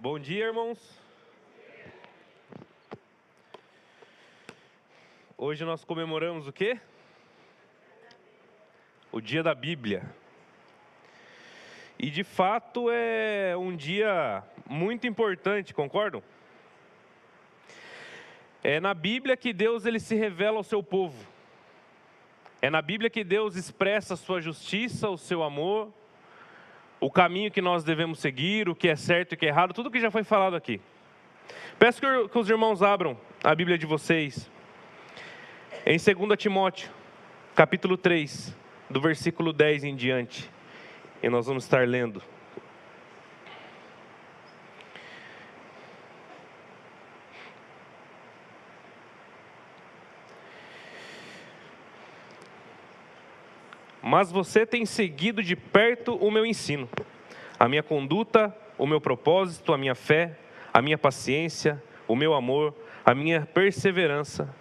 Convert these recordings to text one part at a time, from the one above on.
Bom dia, irmãos. Hoje nós comemoramos o quê? O dia da Bíblia. E de fato é um dia muito importante, concordam? É na Bíblia que Deus ele se revela ao seu povo. É na Bíblia que Deus expressa a sua justiça, o seu amor, o caminho que nós devemos seguir, o que é certo e o que é errado, tudo que já foi falado aqui. Peço que os irmãos abram a Bíblia de vocês em 2 Timóteo, capítulo 3, do versículo 10 em diante. E nós vamos estar lendo. Mas você tem seguido de perto o meu ensino, a minha conduta, o meu propósito, a minha fé, a minha paciência, o meu amor, a minha perseverança,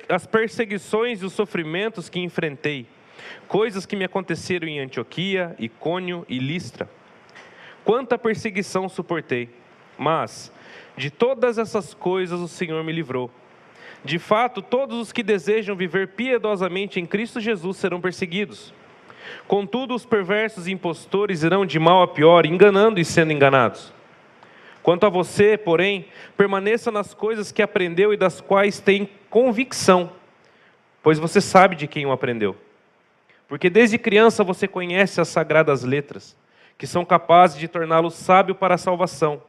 as perseguições e os sofrimentos que enfrentei, coisas que me aconteceram em Antioquia, Icônio e Listra. Quanta perseguição suportei, mas de todas essas coisas o Senhor me livrou. De fato, todos os que desejam viver piedosamente em Cristo Jesus serão perseguidos. Contudo, os perversos e impostores irão de mal a pior, enganando e sendo enganados. Quanto a você, porém, permaneça nas coisas que aprendeu e das quais tem convicção, pois você sabe de quem o aprendeu. Porque desde criança você conhece as sagradas letras, que são capazes de torná-lo sábio para a salvação,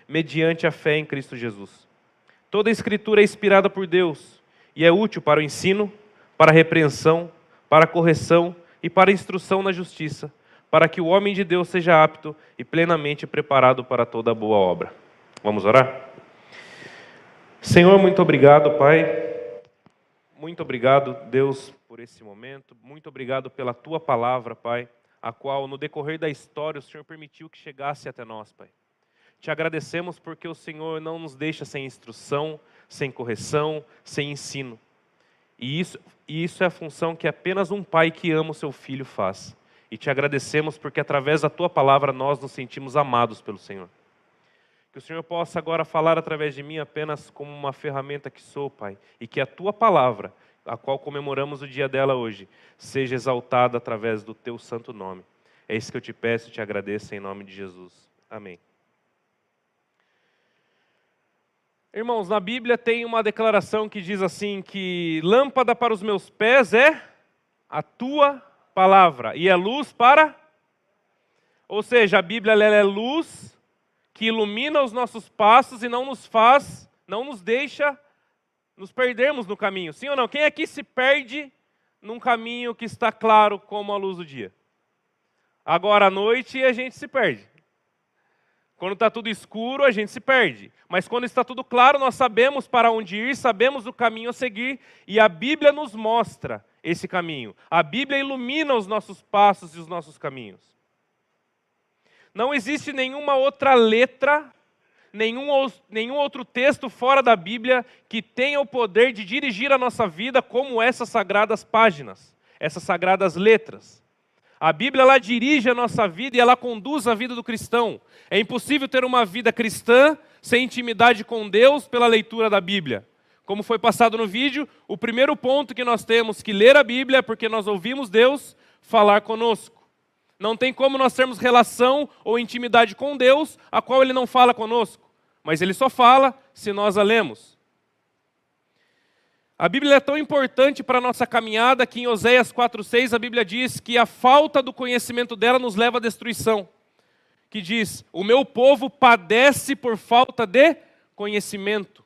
mediante a fé em Cristo Jesus. Toda a Escritura é inspirada por Deus e é útil para o ensino, para a repreensão, para a correção e para a instrução na justiça, para que o homem de Deus seja apto e plenamente preparado para toda boa obra. Vamos orar? Senhor, muito obrigado, Pai. Muito obrigado, Deus, por esse momento. Muito obrigado pela Tua palavra, Pai, a qual, no decorrer da história, o Senhor permitiu que chegasse até nós, Pai. Te agradecemos porque o Senhor não nos deixa sem instrução, sem correção, sem ensino. E isso é a função que apenas um pai que ama o seu filho faz. E te agradecemos porque através da Tua palavra nós nos sentimos amados pelo Senhor. Que o Senhor possa agora falar através de mim apenas como uma ferramenta que sou, Pai. E que a Tua palavra, a qual comemoramos o dia dela hoje, seja exaltada através do Teu santo nome. É isso que eu te peço e te agradeço em nome de Jesus. Amém. Irmãos, na Bíblia tem uma declaração que diz assim, que lâmpada para os meus pés é a Tua palavra e é luz para... Ou seja, a Bíblia ela é luz que ilumina os nossos passos e não nos deixa nos perdermos no caminho. Sim ou não? Quem aqui se perde num caminho que está claro como a luz do dia? Agora à noite a gente se perde. Quando está tudo escuro, a gente se perde. Mas quando está tudo claro, nós sabemos para onde ir, sabemos o caminho a seguir. E a Bíblia nos mostra esse caminho. A Bíblia ilumina os nossos passos e os nossos caminhos. Não existe nenhuma outra letra, nenhum outro texto fora da Bíblia que tenha o poder de dirigir a nossa vida como essas sagradas páginas, essas sagradas letras. A Bíblia ela dirige a nossa vida e ela conduz a vida do cristão. É impossível ter uma vida cristã sem intimidade com Deus pela leitura da Bíblia. Como foi passado no vídeo, o primeiro ponto que nós temos que ler a Bíblia é porque nós ouvimos Deus falar conosco. Não tem como nós termos relação ou intimidade com Deus, a qual Ele não fala conosco. Mas Ele só fala se nós a lemos. A Bíblia é tão importante para a nossa caminhada que em Oséias 4,6 a Bíblia diz que a falta do conhecimento dela nos leva à destruição. Que diz, o meu povo padece por falta de conhecimento.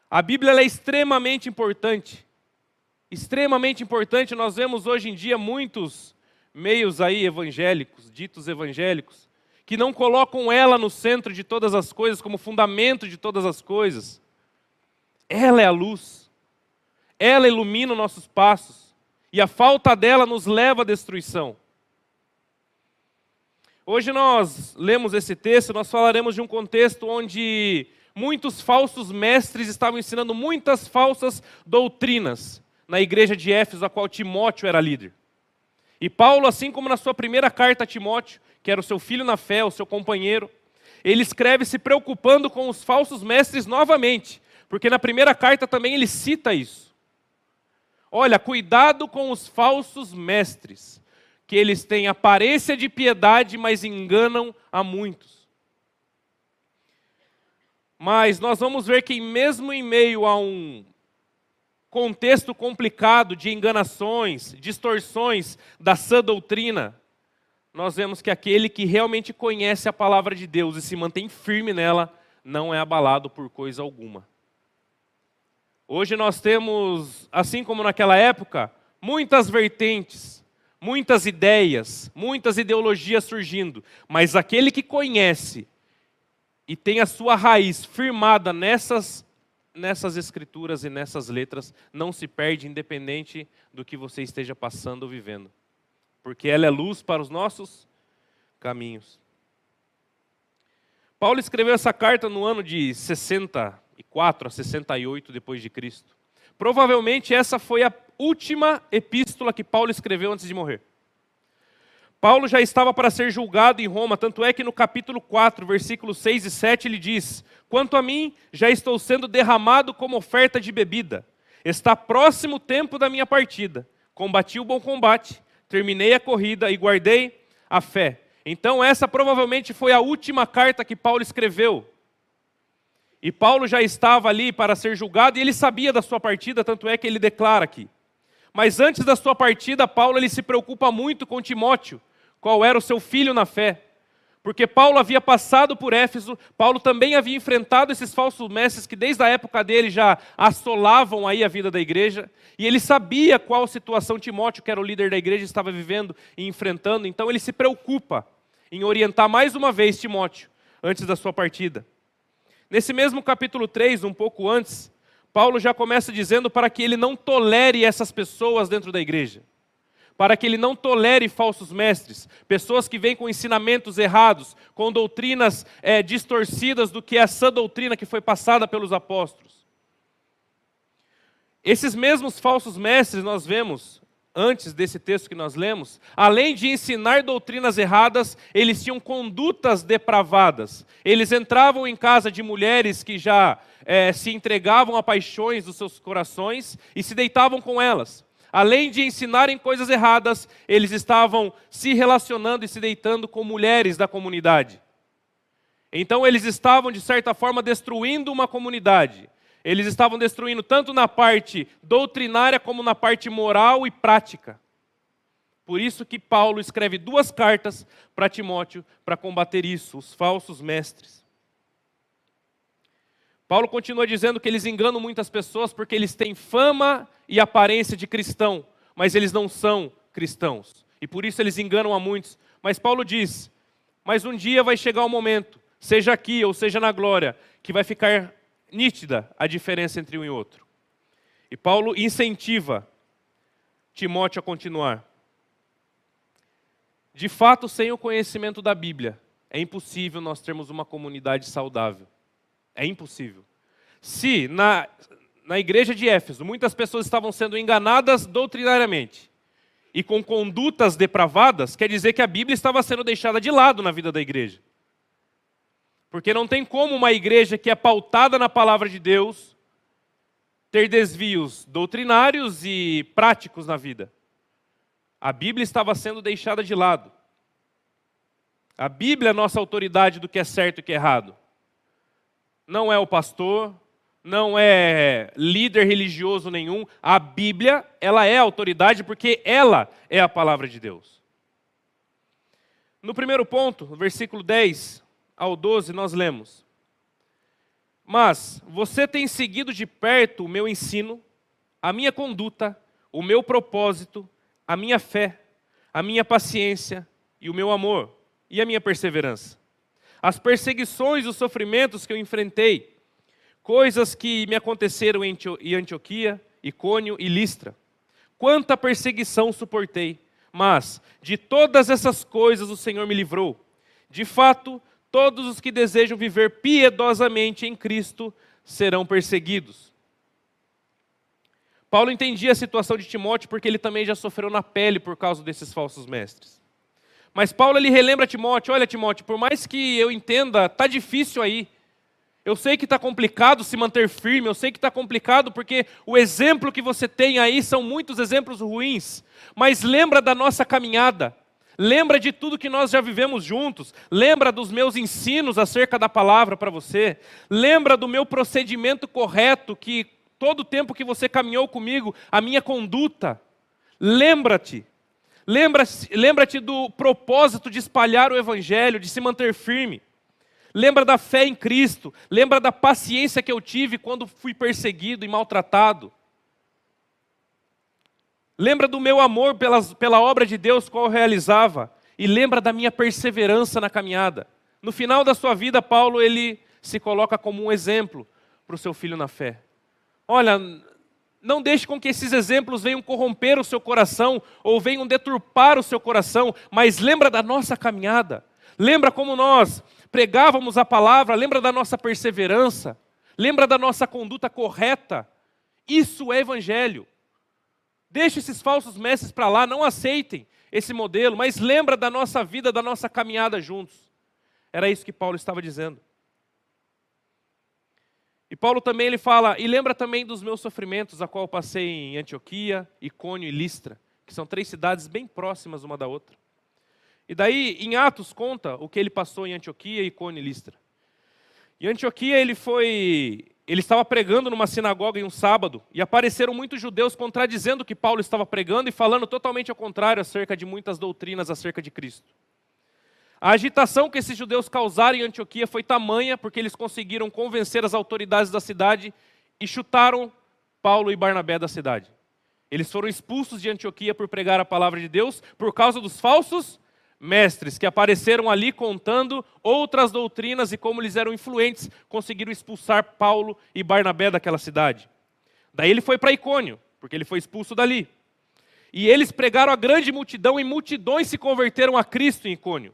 A Bíblia ela é extremamente importante. Extremamente importante. Nós vemos hoje em dia muitos meios aí evangélicos, ditos evangélicos, que não colocam ela no centro de todas as coisas, como fundamento de todas as coisas. Ela é a luz, ela ilumina os nossos passos, e a falta dela nos leva à destruição. Hoje nós lemos esse texto, nós falaremos de um contexto onde muitos falsos mestres estavam ensinando muitas falsas doutrinas na igreja de Éfeso, a qual Timóteo era líder. E Paulo, assim como na sua primeira carta a Timóteo, que era o seu filho na fé, o seu companheiro, ele escreve se preocupando com os falsos mestres novamente, porque na primeira carta também ele cita isso. Olha, cuidado com os falsos mestres, que eles têm aparência de piedade, mas enganam a muitos. Mas nós vamos ver que mesmo em meio a um contexto complicado de enganações, distorções da sã doutrina, nós vemos que aquele que realmente conhece a palavra de Deus e se mantém firme nela, não é abalado por coisa alguma. Hoje nós temos, assim como naquela época, muitas vertentes, muitas ideias, muitas ideologias surgindo, mas aquele que conhece e tem a sua raiz firmada nessas escrituras e nessas letras, não se perde independente do que você esteja passando ou vivendo. Porque ela é luz para os nossos caminhos. Paulo escreveu essa carta no ano de 64 a 68 depois de Cristo. Provavelmente essa foi a última epístola que Paulo escreveu antes de morrer. Paulo já estava para ser julgado em Roma, tanto é que no capítulo 4, versículos 6 e 7, ele diz: quanto a mim, já estou sendo derramado como oferta de bebida. Está próximo o tempo da minha partida. Combati o bom combate, terminei a corrida e guardei a fé. Então essa provavelmente foi a última carta que Paulo escreveu. E Paulo já estava ali para ser julgado e ele sabia da sua partida, tanto é que ele declara aqui. Mas antes da sua partida, Paulo ele se preocupa muito com Timóteo, qual era o seu filho na fé. Porque Paulo havia passado por Éfeso, Paulo também havia enfrentado esses falsos mestres que desde a época dele já assolavam aí a vida da igreja. E ele sabia qual situação Timóteo, que era o líder da igreja, estava vivendo e enfrentando. Então ele se preocupa em orientar mais uma vez Timóteo, antes da sua partida. Nesse mesmo capítulo 3, um pouco antes, Paulo já começa dizendo para que ele não tolere essas pessoas dentro da igreja. Para que ele não tolere falsos mestres, pessoas que vêm com ensinamentos errados, com doutrinas distorcidas do que é a sã doutrina que foi passada pelos apóstolos. Esses mesmos falsos mestres nós vemos, antes desse texto que nós lemos, além de ensinar doutrinas erradas, eles tinham condutas depravadas. Eles entravam em casa de mulheres que já se entregavam a paixões dos seus corações e se deitavam com elas. Além de ensinarem coisas erradas, eles estavam se relacionando e se deitando com mulheres da comunidade. Então eles estavam, de certa forma, destruindo uma comunidade. Eles estavam destruindo tanto na parte doutrinária como na parte moral e prática. Por isso que Paulo escreve 2 cartas para Timóteo para combater isso, os falsos mestres. Paulo continua dizendo que eles enganam muitas pessoas porque eles têm fama e aparência de cristão, mas eles não são cristãos. E por isso eles enganam a muitos. Mas Paulo diz, mas um dia vai chegar o momento, seja aqui ou seja na glória, que vai ficar nítida a diferença entre um e outro. E Paulo incentiva Timóteo a continuar. De fato, sem o conhecimento da Bíblia, é impossível nós termos uma comunidade saudável. É impossível. Se na igreja de Éfeso muitas pessoas estavam sendo enganadas doutrinariamente e com condutas depravadas, quer dizer que a Bíblia estava sendo deixada de lado na vida da igreja. Porque não tem como uma igreja que é pautada na palavra de Deus ter desvios doutrinários e práticos na vida. A Bíblia estava sendo deixada de lado. A Bíblia é a nossa autoridade do que é certo e que é errado. Não é o pastor, não é líder religioso nenhum. A Bíblia, ela é a autoridade porque ela é a palavra de Deus. No primeiro ponto, no versículo 10 ao 12, nós lemos: mas você tem seguido de perto o meu ensino, a minha conduta, o meu propósito, a minha fé, a minha paciência e o meu amor e a minha perseverança. As perseguições e os sofrimentos que eu enfrentei, coisas que me aconteceram em Antioquia, Icônio e Listra. Quanta perseguição suportei, mas de todas essas coisas o Senhor me livrou. De fato, todos os que desejam viver piedosamente em Cristo serão perseguidos. Paulo entendia a situação de Timóteo porque ele também já sofreu na pele por causa desses falsos mestres. Mas Paulo ele relembra Timóteo, olha Timóteo, por mais que eu entenda, está difícil aí. Eu sei que está complicado se manter firme, eu sei que está complicado porque o exemplo que você tem aí são muitos exemplos ruins. Mas lembra da nossa caminhada, lembra de tudo que nós já vivemos juntos, lembra dos meus ensinos acerca da palavra para você, lembra do meu procedimento correto, que todo o tempo que você caminhou comigo, a minha conduta. Lembra-te do propósito de espalhar o evangelho, de se manter firme. Lembra da fé em Cristo, lembra da paciência que eu tive quando fui perseguido e maltratado. Lembra do meu amor pela obra de Deus, qual eu realizava. E lembra da minha perseverança na caminhada. No final da sua vida, Paulo ele se coloca como um exemplo para o seu filho na fé. Olha, não deixe com que esses exemplos venham corromper o seu coração ou venham deturpar o seu coração, mas lembra da nossa caminhada. Lembra como nós pregávamos a palavra, lembra da nossa perseverança, lembra da nossa conduta correta. Isso é evangelho. Deixe esses falsos mestres para lá, não aceitem esse modelo, mas lembra da nossa vida, da nossa caminhada juntos. Era isso que Paulo estava dizendo. E Paulo também ele fala, e lembra também dos meus sofrimentos, a qual eu passei em Antioquia, Icônio e Listra, que são 3 cidades bem próximas uma da outra. E daí, em Atos, conta o que ele passou em Antioquia, Icônio e Listra. Em Antioquia, ele estava pregando numa sinagoga em um sábado, e apareceram muitos judeus contradizendo o que Paulo estava pregando e falando totalmente ao contrário acerca de muitas doutrinas acerca de Cristo. A agitação que esses judeus causaram em Antioquia foi tamanha, porque eles conseguiram convencer as autoridades da cidade e chutaram Paulo e Barnabé da cidade. Eles foram expulsos de Antioquia por pregar a palavra de Deus por causa dos falsos mestres que apareceram ali contando outras doutrinas e como eles eram influentes, conseguiram expulsar Paulo e Barnabé daquela cidade. Daí ele foi para Icônio, porque ele foi expulso dali. E eles pregaram a grande multidão e multidões se converteram a Cristo em Icônio.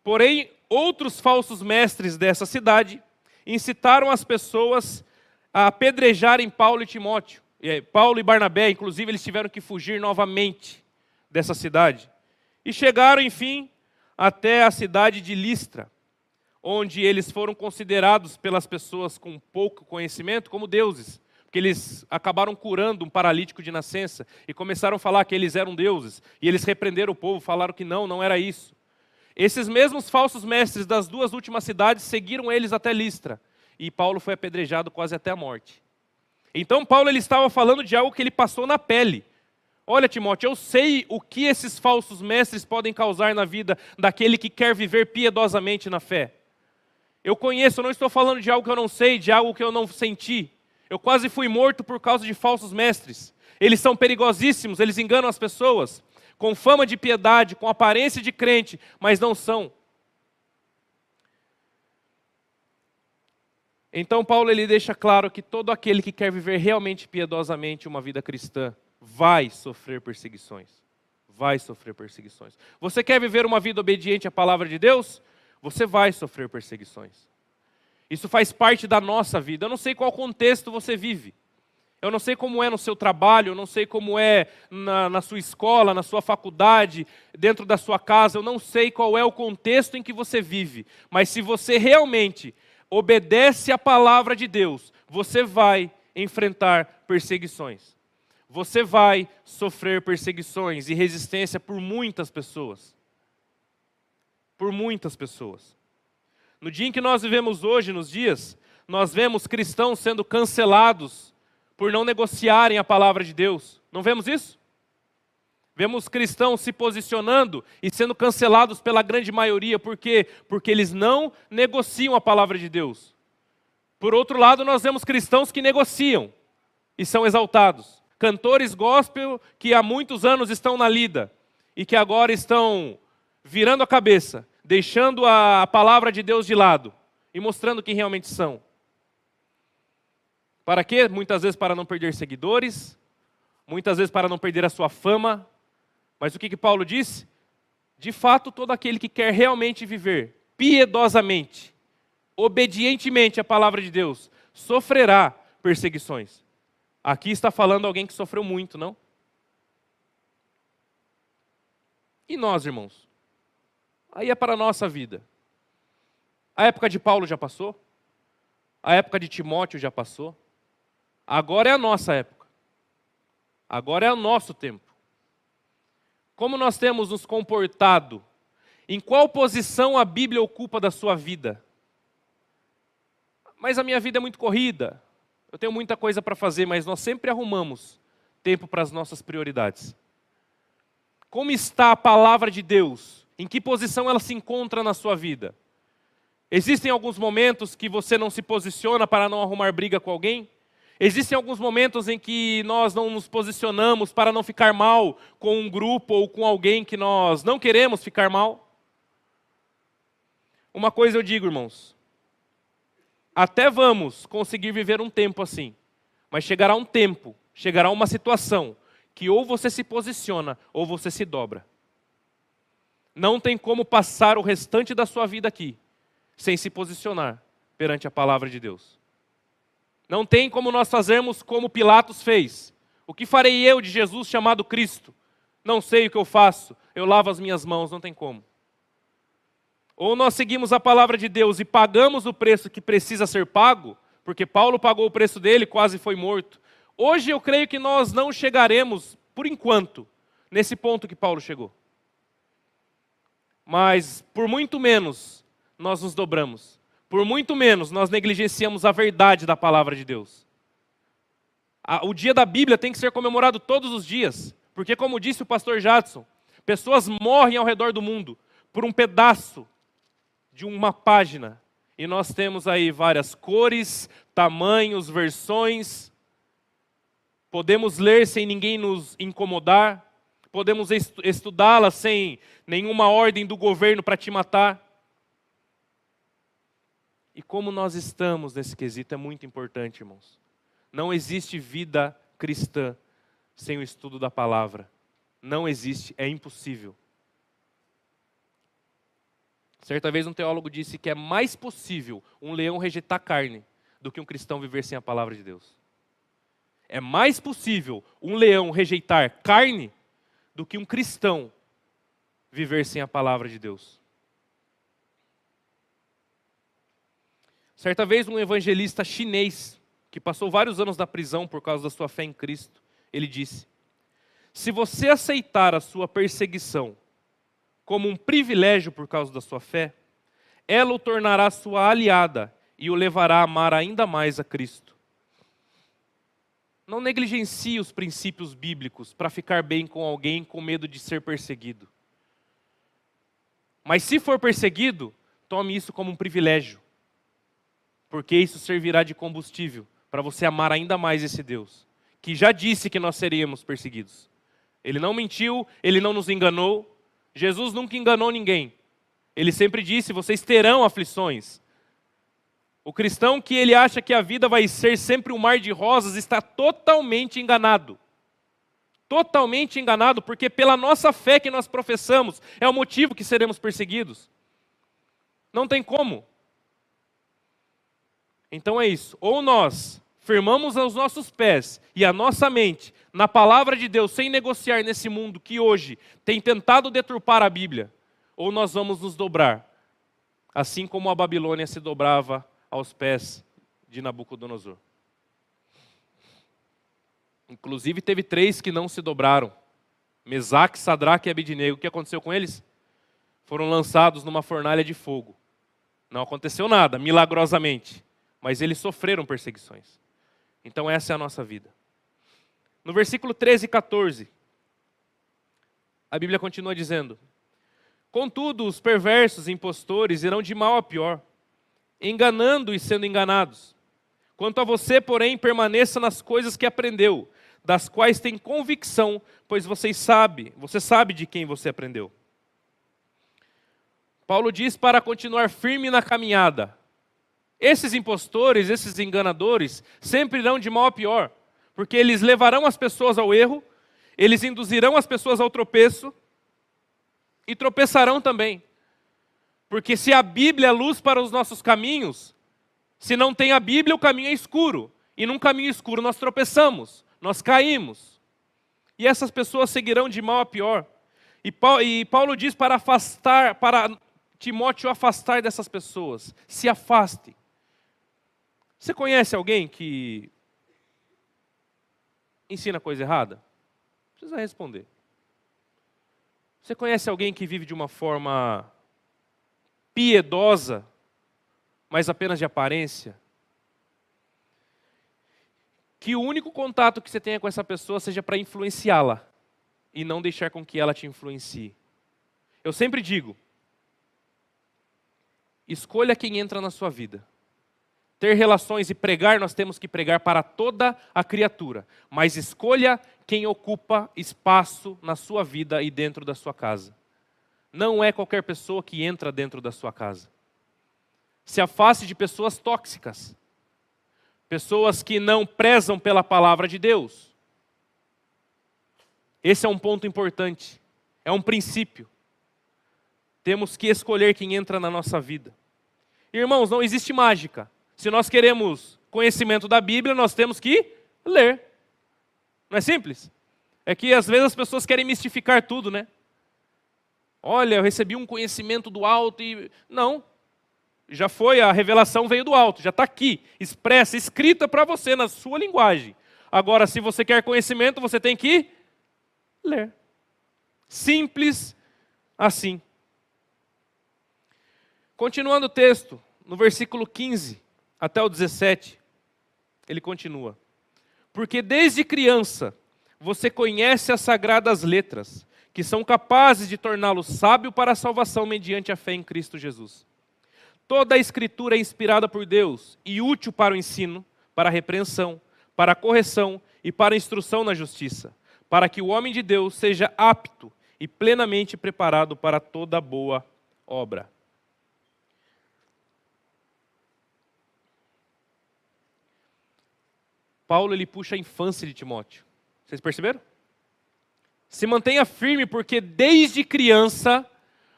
Porém, outros falsos mestres dessa cidade incitaram as pessoas a apedrejarem Paulo e Timóteo. Paulo e Barnabé, inclusive, eles tiveram que fugir novamente dessa cidade. E chegaram, enfim, até a cidade de Listra, onde eles foram considerados pelas pessoas com pouco conhecimento como deuses. Porque eles acabaram curando um paralítico de nascença e começaram a falar que eles eram deuses. E eles repreenderam o povo, falaram que não era isso. Esses mesmos falsos mestres das 2 últimas cidades seguiram eles até Listra. E Paulo foi apedrejado quase até a morte. Então Paulo ele estava falando de algo que ele passou na pele. Olha, Timóteo, eu sei o que esses falsos mestres podem causar na vida daquele que quer viver piedosamente na fé. Eu conheço, eu não estou falando de algo que eu não sei, de algo que eu não senti. Eu quase fui morto por causa de falsos mestres. Eles são perigosíssimos, eles enganam as pessoas, com fama de piedade, com aparência de crente, mas não são. Então Paulo ele deixa claro que todo aquele que quer viver realmente piedosamente uma vida cristã vai sofrer perseguições. Vai sofrer perseguições. Você quer viver uma vida obediente à palavra de Deus? Você vai sofrer perseguições. Isso faz parte da nossa vida. Eu não sei qual contexto você vive. Eu não sei como é no seu trabalho, eu não sei como é na sua escola, na sua faculdade, dentro da sua casa. Eu não sei qual é o contexto em que você vive. Mas se você realmente obedece à palavra de Deus, você vai enfrentar perseguições. Você vai sofrer perseguições e resistência por muitas pessoas. Por muitas pessoas. No dia em que nós vivemos hoje, nos dias, nós vemos cristãos sendo cancelados por não negociarem a palavra de Deus. Não vemos isso? Vemos cristãos se posicionando e sendo cancelados pela grande maioria. Por quê? Porque eles não negociam a palavra de Deus. Por outro lado, nós vemos cristãos que negociam e são exaltados. Cantores gospel que há muitos anos estão na lida e que agora estão virando a cabeça, deixando a palavra de Deus de lado e mostrando quem realmente são. Para quê? Muitas vezes para não perder seguidores, muitas vezes para não perder a sua fama. Mas o que Paulo disse? De fato, todo aquele que quer realmente viver piedosamente, obedientemente à palavra de Deus, sofrerá perseguições. Aqui está falando alguém que sofreu muito, não? E nós, irmãos? Aí é para a nossa vida. A época de Paulo já passou? A época de Timóteo já passou? Agora é a nossa época. Agora é o nosso tempo. Como nós temos nos comportado? Em qual posição a Bíblia ocupa da sua vida? Mas a minha vida é muito corrida. Eu tenho muita coisa para fazer, mas nós sempre arrumamos tempo para as nossas prioridades. Como está a palavra de Deus? Em que posição ela se encontra na sua vida? Existem alguns momentos que você não se posiciona para não arrumar briga com alguém? Existem alguns momentos em que nós não nos posicionamos para não ficar mal com um grupo ou com alguém que nós não queremos ficar mal? Uma coisa eu digo, irmãos. Até vamos conseguir viver um tempo assim. Mas chegará um tempo, chegará uma situação que ou você se posiciona ou você se dobra. Não tem como passar o restante da sua vida aqui sem se posicionar perante a palavra de Deus. Não tem como nós fazermos como Pilatos fez. O que farei eu de Jesus chamado Cristo? Não sei o que eu faço, eu lavo as minhas mãos, não tem como. Ou nós seguimos a palavra de Deus e pagamos o preço que precisa ser pago, porque Paulo pagou o preço dele, quase foi morto. Hoje eu creio que nós não chegaremos, por enquanto, nesse ponto que Paulo chegou. Mas, por muito menos, nós nos dobramos. Por muito menos, nós negligenciamos a verdade da palavra de Deus. O dia da Bíblia tem que ser comemorado todos os dias. Porque, como disse o pastor Jadson, pessoas morrem ao redor do mundo por um pedaço de uma página. E nós temos aí várias cores, tamanhos, versões. Podemos ler sem ninguém nos incomodar. Podemos estudá-la sem nenhuma ordem do governo para te matar. E como nós estamos nesse quesito é muito importante, irmãos. Não existe vida cristã sem o estudo da palavra. Não existe, é impossível. Certa vez um teólogo disse que é mais possível um leão rejeitar carne do que um cristão viver sem a palavra de Deus. É mais possível um leão rejeitar carne do que um cristão viver sem a palavra de Deus. Certa vez um evangelista chinês, que passou vários anos na prisão por causa da sua fé em Cristo, ele disse: se você aceitar a sua perseguição como um privilégio por causa da sua fé, ela o tornará sua aliada e o levará a amar ainda mais a Cristo. Não negligencie os princípios bíblicos para ficar bem com alguém com medo de ser perseguido. Mas se for perseguido, tome isso como um privilégio, porque isso servirá de combustível para você amar ainda mais esse Deus, que já disse que nós seríamos perseguidos. Ele não mentiu, ele não nos enganou. Jesus nunca enganou ninguém. Ele sempre disse: vocês terão aflições. O cristão que ele acha que a vida vai ser sempre um mar de rosas está totalmente enganado. Totalmente enganado, porque pela nossa fé que nós professamos é o motivo que seremos perseguidos. Não tem como. Então é isso. Ou nós firmamos os nossos pés e a nossa mente na palavra de Deus, sem negociar nesse mundo que hoje tem tentado deturpar a Bíblia, ou nós vamos nos dobrar, assim como a Babilônia se dobrava aos pés de Nabucodonosor. Inclusive teve 3 que não se dobraram: Mesaque, Sadraque e Abednego. O que aconteceu com eles? Foram lançados numa fornalha de fogo. Não aconteceu nada, milagrosamente, mas eles sofreram perseguições. Então essa é a nossa vida. No versículo 13 e 14, a Bíblia continua dizendo: contudo, os perversos e impostores irão de mal a pior, enganando e sendo enganados. Quanto a você, porém, permaneça nas coisas que aprendeu, das quais tem convicção, pois você sabe de quem você aprendeu. Paulo diz para continuar firme na caminhada. Esses impostores, esses enganadores, sempre irão de mal a pior, porque eles levarão as pessoas ao erro, eles induzirão as pessoas ao tropeço, e tropeçarão também. Porque se a Bíblia é luz para os nossos caminhos, se não tem a Bíblia, o caminho é escuro. E num caminho escuro nós tropeçamos, nós caímos. E essas pessoas seguirão de mal a pior. E Paulo diz para Timóteo afastar dessas pessoas. Se afaste. Você conhece alguém que ensina coisa errada? Não precisa responder. Você conhece alguém que vive de uma forma piedosa, mas apenas de aparência? Que o único contato que você tenha com essa pessoa seja para influenciá-la e não deixar com que ela te influencie. Eu sempre digo, escolha quem entra na sua vida. Ter relações e pregar, nós temos que pregar para toda a criatura. Mas escolha quem ocupa espaço na sua vida e dentro da sua casa. Não é qualquer pessoa que entra dentro da sua casa. Se afaste de pessoas tóxicas. Pessoas que não prezam pela palavra de Deus. Esse é um ponto importante. É um princípio. Temos que escolher quem entra na nossa vida. Irmãos, não existe mágica. Se nós queremos conhecimento da Bíblia, nós temos que ler. Não é simples? É que às vezes as pessoas querem mistificar tudo, né? Olha, eu recebi um conhecimento do alto e... Não. Já foi, a revelação veio do alto, já está aqui, expressa, escrita para você, na sua linguagem. Agora, se você quer conhecimento, você tem que ler. Simples assim. Continuando o texto, no versículo 15 até o 17, ele continua. Porque desde criança você conhece as sagradas letras, que são capazes de torná-lo sábio para a salvação mediante a fé em Cristo Jesus. Toda a Escritura é inspirada por Deus e útil para o ensino, para a repreensão, para a correção e para a instrução na justiça, para que o homem de Deus seja apto e plenamente preparado para toda boa obra. Paulo ele puxa a infância de Timóteo. Vocês perceberam? Se mantenha firme, porque desde criança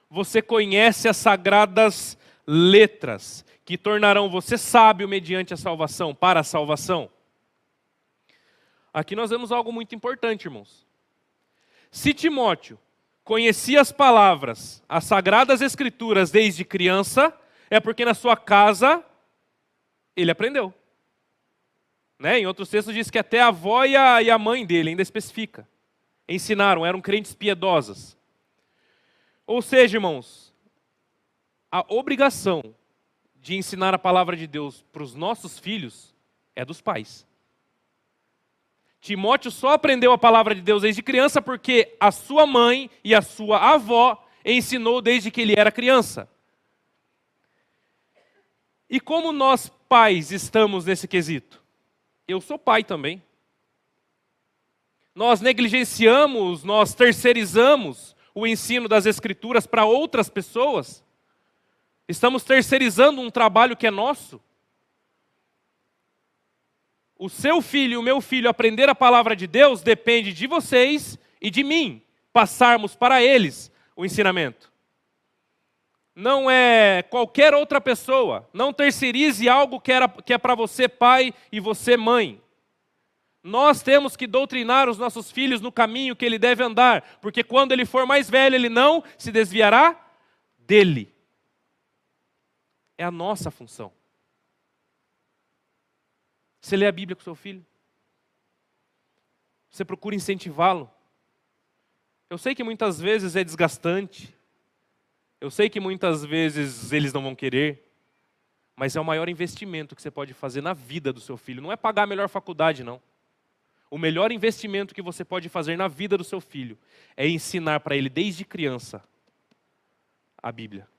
você conhece as sagradas letras, que tornarão você sábio mediante a salvação, para a salvação. Aqui nós vemos algo muito importante, irmãos. Se Timóteo conhecia as palavras, as sagradas escrituras desde criança, é porque na sua casa ele aprendeu. Né? Em outros textos diz que até a avó e a mãe dele, ainda especifica, ensinaram, eram crentes piedosas. Ou seja, irmãos, a obrigação de ensinar a palavra de Deus para os nossos filhos é dos pais. Timóteo só aprendeu a palavra de Deus desde criança porque a sua mãe e a sua avó ensinou desde que ele era criança. E como nós pais estamos nesse quesito? Eu sou pai também. Nós negligenciamos, nós terceirizamos o ensino das Escrituras para outras pessoas. Estamos terceirizando um trabalho que é nosso. O seu filho e o meu filho aprender a palavra de Deus depende de vocês e de mim, passarmos para eles o ensinamento. Não é qualquer outra pessoa. Não terceirize algo que é para você pai e você mãe. Nós temos que doutrinar os nossos filhos no caminho que ele deve andar, porque quando ele for mais velho, ele não se desviará dele. É a nossa função. Você lê a Bíblia com seu filho? Você procura incentivá-lo? Eu sei que muitas vezes é desgastante. Eu sei que muitas vezes eles não vão querer. Mas é o maior investimento que você pode fazer na vida do seu filho. Não é pagar a melhor faculdade, não. O melhor investimento que você pode fazer na vida do seu filho é ensinar para ele desde criança a Bíblia.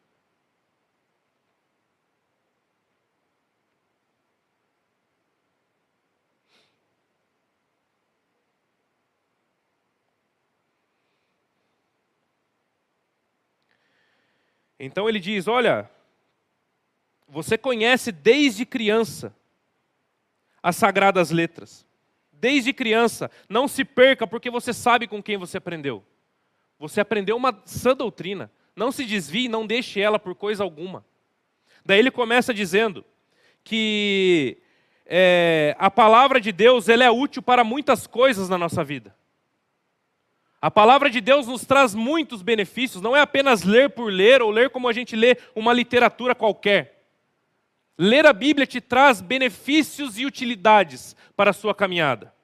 Então ele diz, olha, você conhece desde criança as sagradas letras. Desde criança, não se perca porque você sabe com quem você aprendeu. Você aprendeu uma sã doutrina. Não se desvie, não deixe ela por coisa alguma. Daí ele começa dizendo que a palavra de Deus ela é útil para muitas coisas na nossa vida. A palavra de Deus nos traz muitos benefícios, não é apenas ler por ler ou ler como a gente lê uma literatura qualquer. Ler a Bíblia te traz benefícios e utilidades para a sua caminhada.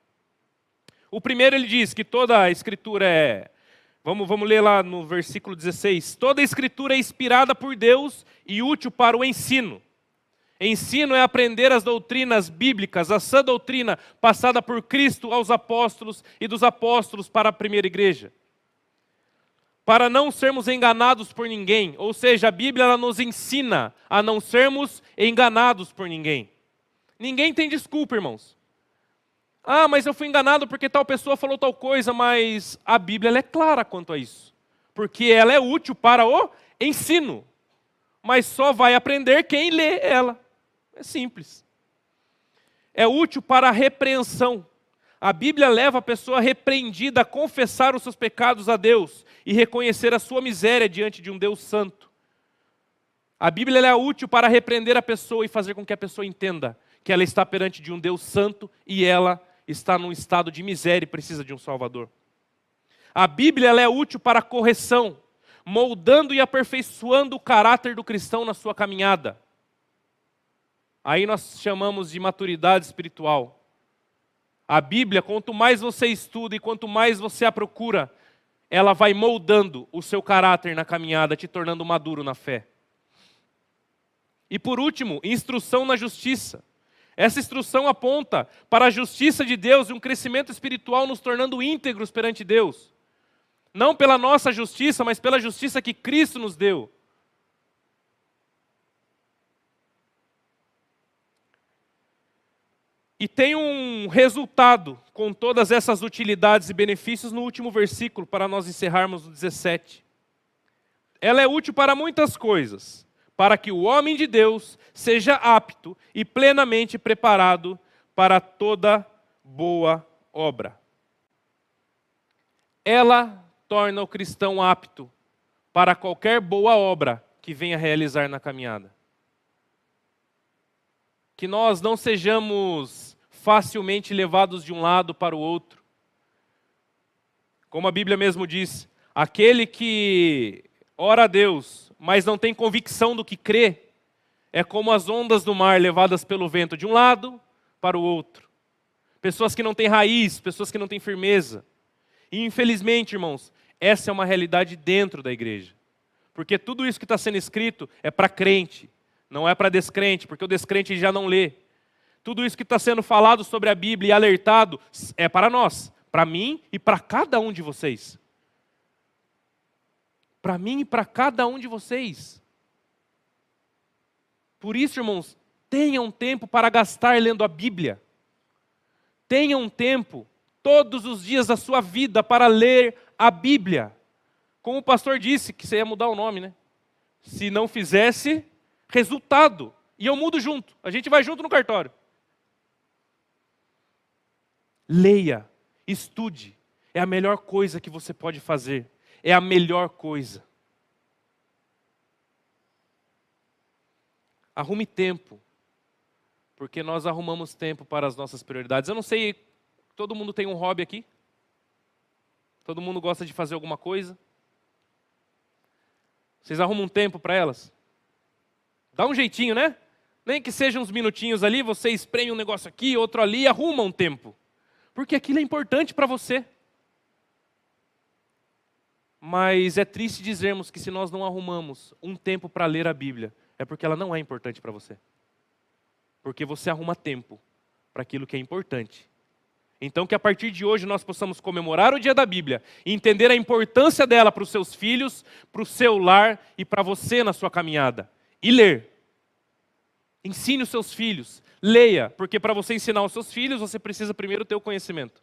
O primeiro ele diz que toda a Escritura é... Vamos ler lá no versículo 16. Toda a Escritura é inspirada por Deus e útil para o ensino. Ensino é aprender as doutrinas bíblicas, a sã doutrina passada por Cristo aos apóstolos e dos apóstolos para a primeira igreja. Para não sermos enganados por ninguém, ou seja, a Bíblia ela nos ensina a não sermos enganados por ninguém. Ninguém tem desculpa, irmãos. Ah, mas eu fui enganado porque tal pessoa falou tal coisa, mas a Bíblia ela é clara quanto a isso. Porque ela é útil para o ensino, mas só vai aprender quem lê ela. É simples. É útil para a repreensão. A Bíblia leva a pessoa repreendida a confessar os seus pecados a Deus e reconhecer a sua miséria diante de um Deus santo. A Bíblia é útil para repreender a pessoa e fazer com que a pessoa entenda que ela está perante de um Deus santo e ela está num estado de miséria e precisa de um Salvador. A Bíblia é útil para a correção, moldando e aperfeiçoando o caráter do cristão na sua caminhada. Aí nós chamamos de maturidade espiritual. A Bíblia, quanto mais você estuda e quanto mais você a procura, ela vai moldando o seu caráter na caminhada, te tornando maduro na fé. E por último, instrução na justiça. Essa instrução aponta para a justiça de Deus e um crescimento espiritual nos tornando íntegros perante Deus. Não pela nossa justiça, mas pela justiça que Cristo nos deu. E tem um resultado com todas essas utilidades e benefícios no último versículo, para nós encerrarmos no 17. Ela é útil para muitas coisas, para que o homem de Deus seja apto e plenamente preparado para toda boa obra. Ela torna o cristão apto para qualquer boa obra que venha realizar na caminhada. Que nós não sejamos facilmente levados de um lado para o outro. Como a Bíblia mesmo diz, aquele que ora a Deus, mas não tem convicção do que crê, é como as ondas do mar levadas pelo vento de um lado para o outro. Pessoas que não têm raiz, pessoas que não têm firmeza. E infelizmente, irmãos, essa é uma realidade dentro da igreja. Porque tudo isso que está sendo escrito é para crente, não é para descrente, porque o descrente já não lê. Tudo isso que está sendo falado sobre a Bíblia e alertado é para nós, para mim e para cada um de vocês. Para mim e para cada um de vocês. Por isso, irmãos, tenham tempo para gastar lendo a Bíblia. Tenham tempo, todos os dias da sua vida, para ler a Bíblia. Como o pastor disse, que você ia mudar o nome, né? Se não fizesse, resultado. E eu mudo junto, a gente vai junto no cartório. Leia, estude, é a melhor coisa que você pode fazer, é a melhor coisa. Arrume tempo, porque nós arrumamos tempo para as nossas prioridades. Eu não sei, todo mundo tem um hobby aqui? Todo mundo gosta de fazer alguma coisa? Vocês arrumam tempo para elas? Dá um jeitinho, né? Nem que sejam uns minutinhos ali, você espreme um negócio aqui, outro ali, arruma um tempo. Porque aquilo é importante para você. Mas é triste dizermos que se nós não arrumamos um tempo para ler a Bíblia, é porque ela não é importante para você. Porque você arruma tempo para aquilo que é importante. Então que a partir de hoje nós possamos comemorar o dia da Bíblia e entender a importância dela para os seus filhos, para o seu lar e para você na sua caminhada. E ler. Ensine os seus filhos. Leia, porque para você ensinar os seus filhos, você precisa primeiro ter o conhecimento.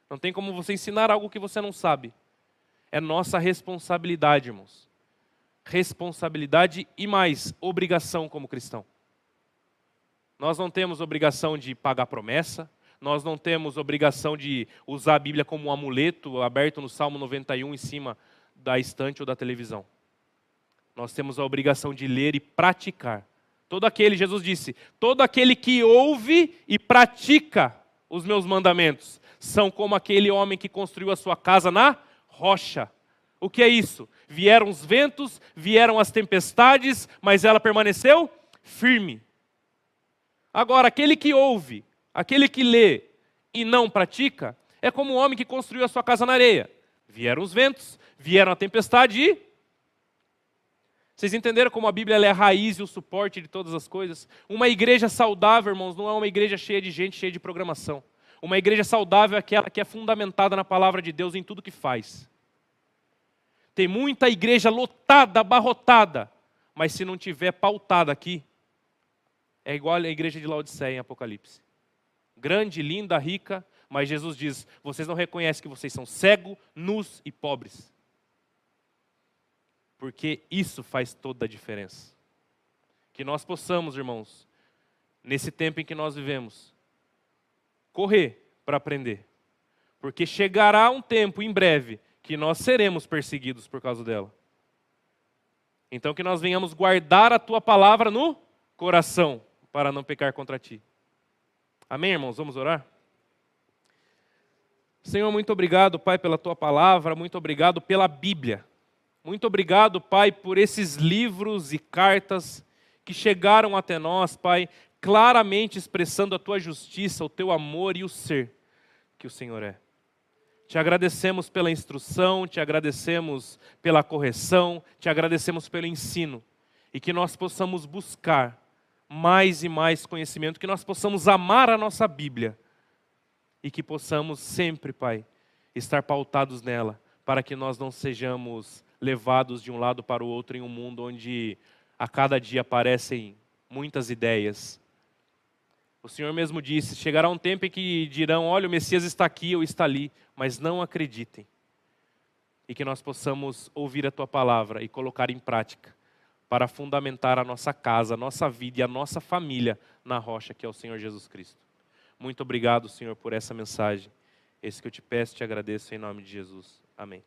Não tem como você ensinar algo que você não sabe. É nossa responsabilidade, irmãos. Responsabilidade e mais, obrigação como cristão. Nós não temos obrigação de pagar promessa, nós não temos obrigação de usar a Bíblia como um amuleto aberto no Salmo 91 em cima da estante ou da televisão. Nós temos a obrigação de ler e praticar. Todo aquele, Jesus disse, todo aquele que ouve e pratica os meus mandamentos, são como aquele homem que construiu a sua casa na rocha. O que é isso? Vieram os ventos, vieram as tempestades, mas ela permaneceu firme. Agora, aquele que ouve, aquele que lê e não pratica, é como um homem que construiu a sua casa na areia. Vieram os ventos, vieram a tempestade e... Vocês entenderam como a Bíblia é a raiz e o suporte de todas as coisas? Uma igreja saudável, irmãos, não é uma igreja cheia de gente, cheia de programação. Uma igreja saudável é aquela que é fundamentada na palavra de Deus em tudo que faz. Tem muita igreja lotada, abarrotada, mas se não tiver pautada aqui, é igual a igreja de Laodiceia em Apocalipse. Grande, linda, rica, mas Jesus diz, vocês não reconhecem que vocês são cegos, nus e pobres. Porque isso faz toda a diferença. Que nós possamos, irmãos, nesse tempo em que nós vivemos, correr para aprender. Porque chegará um tempo, em breve, que nós seremos perseguidos por causa dela. Então que nós venhamos guardar a tua palavra no coração, para não pecar contra ti. Amém, irmãos? Vamos orar? Senhor, muito obrigado, Pai, pela tua palavra, muito obrigado pela Bíblia. Muito obrigado, Pai, por esses livros e cartas que chegaram até nós, Pai, claramente expressando a tua justiça, o teu amor e o ser que o Senhor é. Te agradecemos pela instrução, te agradecemos pela correção, te agradecemos pelo ensino. E que nós possamos buscar mais e mais conhecimento, que nós possamos amar a nossa Bíblia. E que possamos sempre, Pai, estar pautados nela, para que nós não sejamos levados de um lado para o outro em um mundo onde a cada dia aparecem muitas ideias. O Senhor mesmo disse, chegará um tempo em que dirão, olha, o Messias está aqui ou está ali, mas não acreditem. E que nós possamos ouvir a tua palavra e colocar em prática, para fundamentar a nossa casa, a nossa vida e a nossa família na rocha que é o Senhor Jesus Cristo. Muito obrigado, Senhor, por essa mensagem. Esse que eu te peço e te agradeço em nome de Jesus. Amém.